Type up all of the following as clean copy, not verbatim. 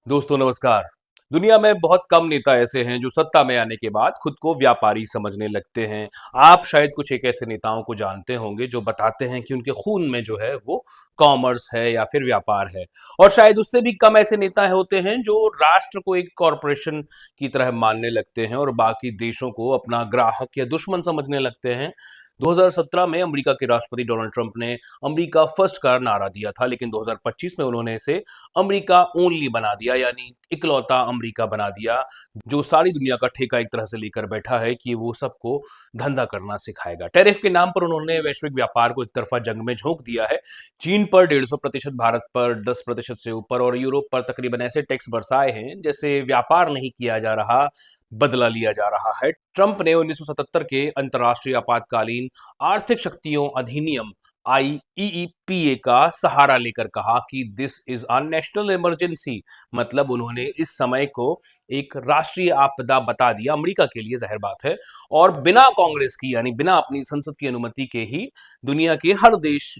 दोस्तों नमस्कार। दुनिया में बहुत कम नेता ऐसे हैं जो सत्ता में आने के बाद खुद को व्यापारी समझने लगते हैं। आप शायद कुछ एक ऐसे नेताओं को जानते होंगे जो बताते हैं कि उनके खून में जो है वो कॉमर्स है या फिर व्यापार है। और शायद उससे भी कम ऐसे नेता होते हैं जो राष्ट्र को एक कॉरपोरेशन की तरह मानने लगते हैं और बाकी देशों को अपना ग्राहक या दुश्मन समझने लगते हैं। 2017 में अमेरिका के राष्ट्रपति डोनाल्ड ट्रंप ने अमेरिका फर्स्ट का नारा दिया था, लेकिन 2025 में उन्होंने इसे अमेरिका ओनली बना दिया, यानी इकलौता अमेरिका बना दिया, जो सारी दुनिया का ठेका एक तरह से लेकर बैठा है कि वो सबको धंधा करना सिखाएगा। टैरिफ के नाम पर उन्होंने वैश्विक व्यापार को एक तरफा जंग में झोंक दिया है। चीन पर 150%, भारत पर 10% से ऊपर और यूरोप पर तकरीबन ऐसे टैक्स बरसाए हैं जैसे व्यापार नहीं किया जा रहा, बदला लिया जा रहा है। ट्रंप ने 1977 के अंतर्राष्ट्रीय आपातकालीन आर्थिक शक्तियों अधिनियम आईईपीए का सहारा लेकर कहा कि this is a national emergency. मतलब उन्होंने इस समय को एक राष्ट्रीय आपदा बता दिया अमेरिका के लिए, जाहिर बात है। और बिना कांग्रेस की, यानी बिना अपनी संसद की अनुमति के ही दुनिया के हर देश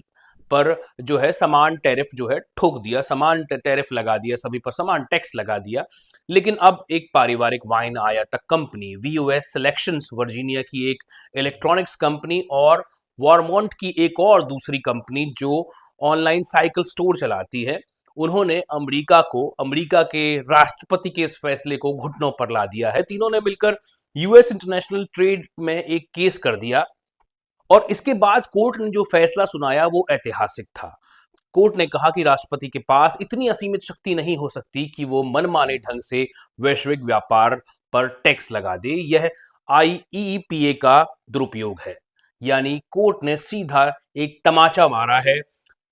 पर जो है समान टैरिफ जो है ठोक दिया, समान टैरिफ लगा दिया, सभी पर समान टैक्स लगा दिया। लेकिन अब एक पारिवारिक वाइन आयातक कंपनी वीयूएस सिलेक्शंस, वर्जीनिया की एक इलेक्ट्रॉनिक्स कंपनी, और वॉरमोंट की एक और दूसरी कंपनी जो ऑनलाइन साइकिल स्टोर चलाती है, उन्होंने अमेरिका के राष्ट्रपति के इस फैसले को घुटनों पर ला दिया है। तीनों ने मिलकर यूएस इंटरनेशनल ट्रेड में एक केस कर दिया और इसके बाद कोर्ट ने जो फैसला सुनाया वो ऐतिहासिक था। कोर्ट ने कहा कि राष्ट्रपति के पास इतनी असीमित शक्ति नहीं हो सकती कि वो मनमाने ढंग से वैश्विक व्यापार पर टैक्स लगा दे। यह आईईपीए का दुरुपयोग है। यानी कोर्ट ने सीधा एक तमाचा मारा है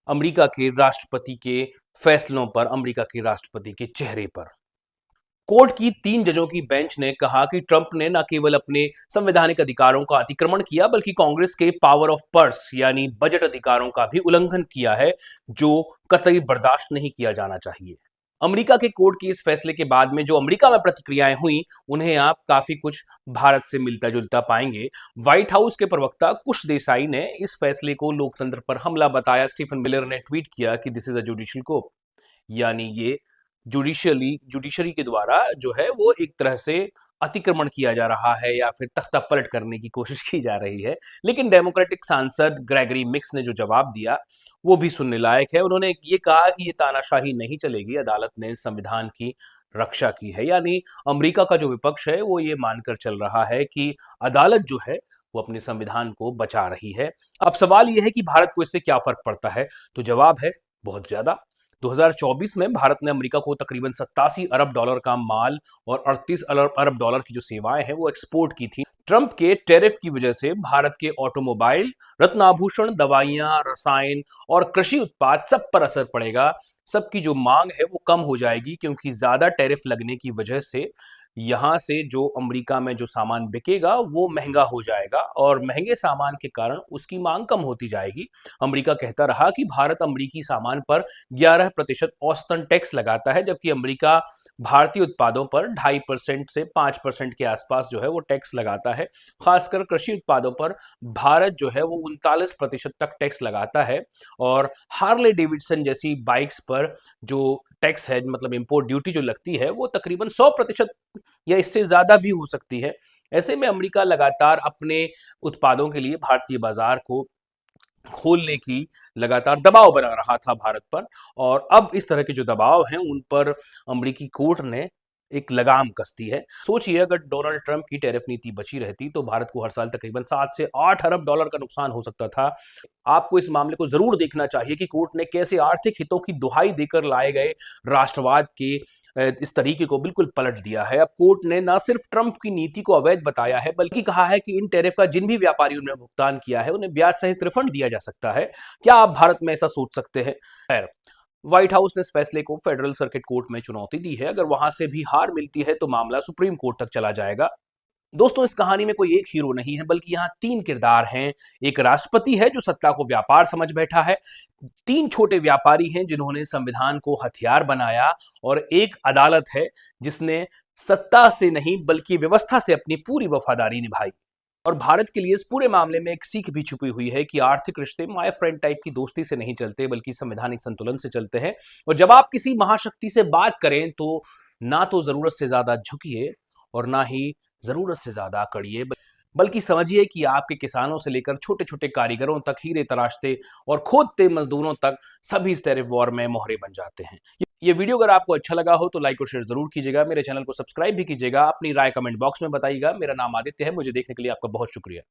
अमेरिका के राष्ट्रपति के फैसलों पर, अमेरिका के राष्ट्रपति के चेहरे पर। कोर्ट की 3 जजों की बेंच ने कहा कि ट्रंप ने न केवल अपने संवैधानिक अधिकारों का अतिक्रमण किया, बल्कि कांग्रेस के पावर ऑफ पर्स यानी बजट अधिकारों का भी उल्लंघन किया है, जो कतई बर्दाश्त नहीं किया जाना चाहिए। अमेरिका के कोर्ट के इस फैसले के बाद में जो अमेरिका में प्रतिक्रियाएं हुई, उन्हें आप काफी कुछ भारत से मिलता जुलता पाएंगे। व्हाइट हाउस के प्रवक्ता कुश देसाई ने इस फैसले को लोकतंत्र पर हमला बताया। स्टीफन मिलर ने ट्वीट किया कि दिस इज अ जुडिशियल को, यानी ये जुडिशरी के द्वारा जो है वो एक तरह से अतिक्रमण किया जा रहा है या फिर तख्ता पलट करने की कोशिश की जा रही है। लेकिन डेमोक्रेटिक सांसद ग्रेगरी मिक्स ने जो जवाब दिया वो भी सुनने लायक है। उन्होंने ये कहा कि ये तानाशाही नहीं चलेगी, अदालत ने संविधान की रक्षा की है। यानी अमेरिका का जो विपक्ष है वो ये मानकर चल रहा है कि अदालत जो है वो अपने संविधान को बचा रही है। अब सवाल ये है कि भारत को इससे क्या फर्क पड़ता है, तो जवाब है बहुत ज्यादा। 2024 में भारत ने अमेरिका को तकरीबन 87 अरब डॉलर का माल और 38 अरब डॉलर की जो सेवाएं हैं वो एक्सपोर्ट की थी। ट्रंप के टैरिफ की वजह से भारत के ऑटोमोबाइल, रत्नाभूषण, दवाइयां, रसायन और कृषि उत्पाद सब पर असर पड़ेगा। सबकी जो मांग है वो कम हो जाएगी, क्योंकि ज्यादा टैरिफ लगने की वजह से यहां से जो अमेरिका में जो सामान बिकेगा वो महंगा हो जाएगा और महंगे सामान के कारण उसकी मांग कम होती जाएगी। अमेरिका कहता रहा कि भारत अमेरिकी सामान पर 11% औसतन टैक्स लगाता है, जबकि अमेरिका भारतीय उत्पादों पर 2.5% से 5% के आसपास जो है वो टैक्स लगाता है। खासकर कृषि उत्पादों पर भारत जो है वो 39% तक टैक्स लगाता है। और हार्ले डेविडसन जैसी बाइक्स पर जो टैक्स है, मतलब इंपोर्ट ड्यूटी जो लगती है, वो तकरीबन 100% या इससे ज्यादा भी हो सकती है। ऐसे में अमेरिका लगातार अपने उत्पादों के लिए भारतीय बाजार को खोलने की लगातार दबाव बना रहा था भारत पर। और अब इस तरह के जो दबाव हैं उन पर अमेरिकी कोर्ट ने एक लगाम कस दी है। सोचिए, अगर डोनाल्ड ट्रंप की टैरिफ नीति बची रहती तो भारत को हर साल तकरीबन 7 से 8 अरब डॉलर का नुकसान हो सकता था। आपको इस मामले को जरूर देखना चाहिए कि कोर्ट ने कैसे आर्थिक हितों की दुहाई देकर लाए गए राष्ट्रवाद के इस तरीके को बिल्कुल पलट दिया है। अब कोर्ट ने न सिर्फ ट्रंप की नीति को अवैध बताया है, बल्कि कहा है कि इन टैरिफ का जिन भी व्यापारियों ने भुगतान किया है उन्हें ब्याज सहित रिफंड दिया जा सकता है। क्या आप भारत में ऐसा सोच सकते हैं? खैर, व्हाइट हाउस ने इस फैसले को फेडरल सर्किट कोर्ट में चुनौती दी है। अगर वहां से भी हार मिलती है तो मामला सुप्रीम कोर्ट तक चला जाएगा। दोस्तों, इस कहानी में कोई एक हीरो नहीं है, बल्कि यहाँ 3 किरदार हैं। एक राष्ट्रपति है जो सत्ता को व्यापार समझ बैठा है, 3 छोटे व्यापारी हैं जिन्होंने संविधान को हथियार बनाया, और एक अदालत है जिसने सत्ता से नहीं बल्कि व्यवस्था से अपनी पूरी वफादारी निभाई। और भारत के लिए इस पूरे मामले में एक सीख भी छुपी हुई है कि आर्थिक रिश्ते माय फ्रेंड टाइप की दोस्ती से नहीं चलते, बल्कि संवैधानिक संतुलन से चलते हैं। और जब आप किसी महाशक्ति से बात करें तो ना तो जरूरत से ज्यादा झुकिए और ना ही जरूरत से ज्यादा अकड़िए, बल्कि समझिए कि आपके किसानों से लेकर छोटे छोटे कारीगरों तक, हीरे तराशते और खोदते मजदूरों तक, सभी इस टैरिफ वॉर में मोहरे बन जाते हैं। ये वीडियो अगर आपको अच्छा लगा हो तो लाइक और शेयर जरूर कीजिएगा, मेरे चैनल को सब्सक्राइब भी कीजिएगा, अपनी राय कमेंट बॉक्स में बताइएगा। मेरा नाम आदित्य है, मुझे देखने के लिए आपका बहुत शुक्रिया।